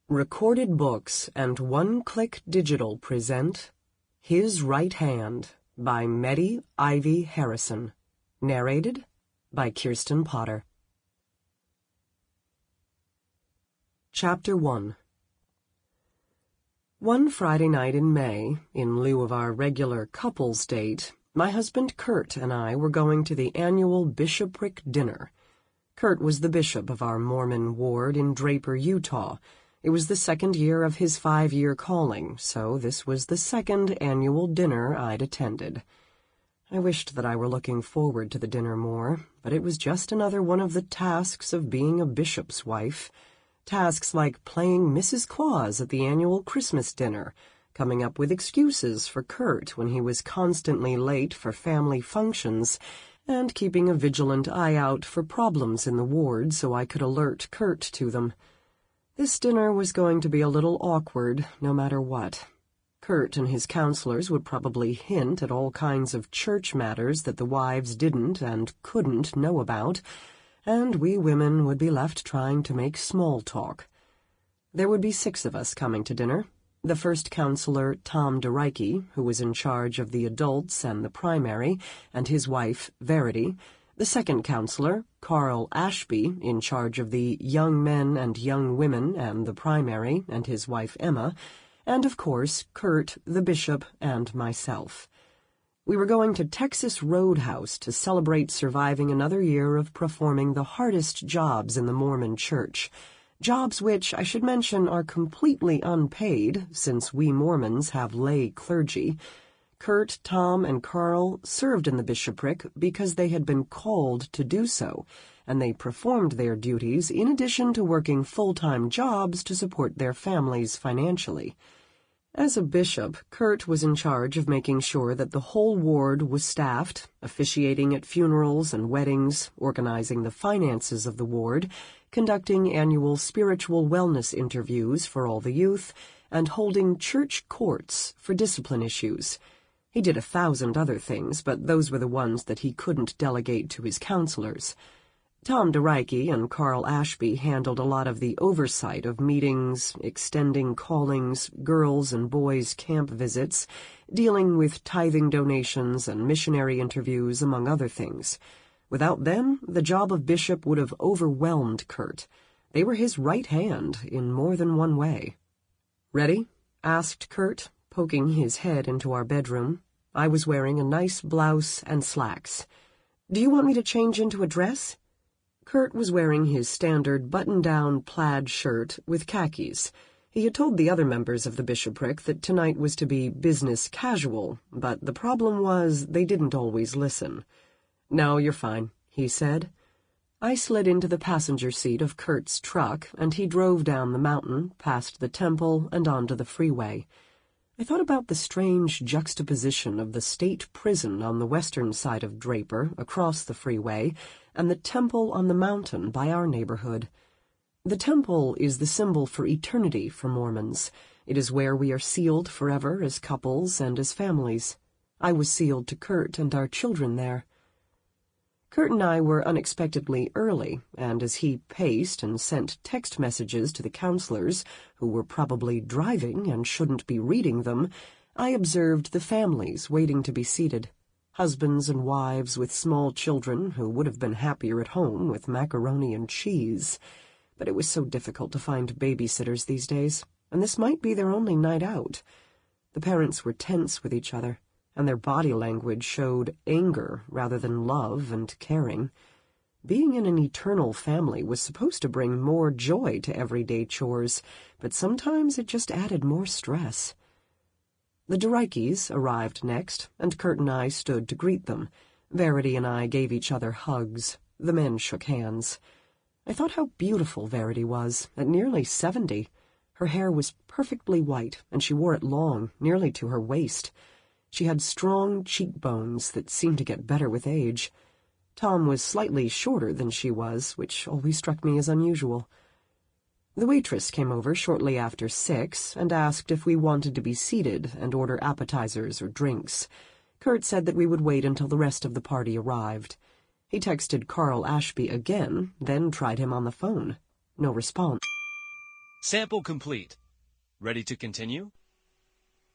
Recorded Books and One Click Digital present His Right Hand by Mette Ivie Harrison. Narrated by Kirsten Potter. Chapter 1. One Friday night in May, in lieu of our regular couples date, my husband Kurt and I were going to the annual bishopric dinner. Kurt was the bishop of our Mormon ward in Draper, Utah. It was the second year of his 5-year calling, so this was the second annual dinner I'd attended. I wished that I were looking forward to the dinner more, but it was just another one of the tasks of being a bishop's wife. Tasks like playing Mrs. Claus at the annual Christmas dinner, coming up with excuses for Kurt when he was constantly late for family functions, and keeping a vigilant eye out for problems in the ward so I could alert Kurt to them. This dinner was going to be a little awkward, no matter what. Kurt and his counselors would probably hint at all kinds of church matters that the wives didn't and couldn't know about, and we women would be left trying to make small talk. There would be 6 of us coming to dinner. The first counselor, Tom DeRike, who was in charge of the adults and the primary, and his wife, Verity. The second counselor, Carl Ashby, in charge of the young men and young women and the primary, and his wife Emma, and, of course, Kurt, the bishop, and myself. We were going to Texas Roadhouse to celebrate surviving another year of performing the hardest jobs in the Mormon Church, jobs which, I should mention, are completely unpaid, since we Mormons have lay clergy. Kurt, Tom, and Carl served in the bishopric because they had been called to do so, and they performed their duties in addition to working full-time jobs to support their families financially. As a bishop, Kurt was in charge of making sure that the whole ward was staffed, officiating at funerals and weddings, organizing the finances of the ward, conducting annual spiritual wellness interviews for all the youth, and holding church courts for discipline issues. He did 1,000 other things, but those were the ones that he couldn't delegate to his counselors. Tom DeRike and Carl Ashby handled a lot of the oversight of meetings, extending callings, girls' and boys' camp visits, dealing with tithing donations and missionary interviews, among other things. Without them, the job of bishop would have overwhelmed Kurt. They were his right hand in more than one way. "Ready?" asked Kurt, poking his head into our bedroom. I was wearing a nice blouse and slacks. "Do you want me to change into a dress?" Kurt was wearing his standard button-down plaid shirt with khakis. He had told the other members of the bishopric that tonight was to be business casual, but the problem was they didn't always listen. "No, you're fine," he said. I slid into the passenger seat of Kurt's truck, and he drove down the mountain, past the temple, and onto the freeway. I thought about the strange juxtaposition of the state prison on the western side of Draper, across the freeway, and the temple on the mountain by our neighborhood. The temple is the symbol for eternity for Mormons. It is where we are sealed forever as couples and as families. I was sealed to Kurt and our children there. Kurt and I were unexpectedly early, and as he paced and sent text messages to the counselors, who were probably driving and shouldn't be reading them, I observed the families waiting to be seated, husbands and wives with small children who would have been happier at home with macaroni and cheese. But it was so difficult to find babysitters these days, and this might be their only night out. The parents were tense with each other, and their body language showed anger rather than love and caring. Being in an eternal family was supposed to bring more joy to everyday chores, but sometimes it just added more stress. The DeRikes arrived next, and Kurt and I stood to greet them. Verity and I gave each other hugs. The men shook hands. I thought how beautiful Verity was, at nearly 70. Her hair was perfectly white, and she wore it long, nearly to her waist. She had strong cheekbones that seemed to get better with age. Tom was slightly shorter than she was, which always struck me as unusual. The waitress came over shortly after 6 and asked if we wanted to be seated and order appetizers or drinks. Kurt said that we would wait until the rest of the party arrived. He texted Carl Ashby again, then tried him on the phone. No response. Sample complete. Ready to continue?